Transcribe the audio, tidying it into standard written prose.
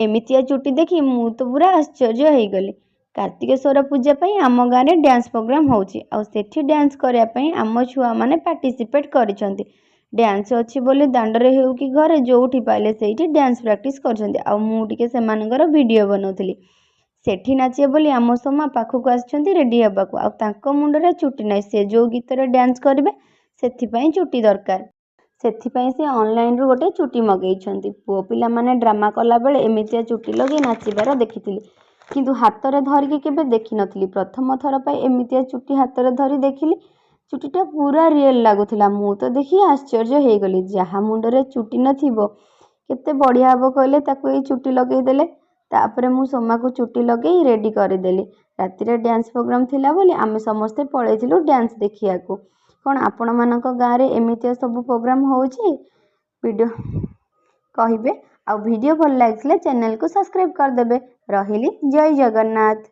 एमितिया चुटी देखी मु तो पूरा आश्चर्य हो गली। कार्तिकेश्वर पूजा पई आम गाँव में डांस प्रोग्राम होउची आ सेठी डांस करिया पई आम छुआ माने पार्टिसिपेट करिसंती। डांस अच्छी बोली दांडरे हेउ कि घरे जोउठी पाइले सेठी डांस प्रैक्टिस करछंती आ मु टिके सेमानकर वीडियो बनौथिली। सेठी नाचिए बोली आम सोमा पाखक आछंती रेडी हेबाकू आ तांको मुंडरे चुटी नै से जो गीतरे डांस करिवे सेथिपई चुटी दरकार। सेथिपई से ऑनलाइन रू गोटे चुटी मगेइछंती। पुओ पिला माने ड्रामा कला बेले एमितिया चुटी लगे नाचिबार देखिथिली किंतु हातरे धरिकी केबे देखि नथिली। प्रथम थर पई एमितिया चुटी हातरे धरी देखिली। चुटीटा पूरा रियल लागुथिला। मु तो देखि आश्चर्य हो गली। जहा मुंडरे चुटी नथिबो केते बढ़िया हबो कहले ताकू ए चुटी लगेई देले। तापरे मु सोमा को चुटी लगेई रेडी करदेली। रातिरे डांस प्रोग्राम थिला बोली आमे समस्ते पळेइथिलु डांस देखियाकू। कोन आपण मानक गाँव रे एमितिया सब प्रोग्राम होउची वीडियो कहिबे आ वीडियो भल लागिले चैनल को सब्सक्राइब कर देबे। रहिली जय जगन्नाथ।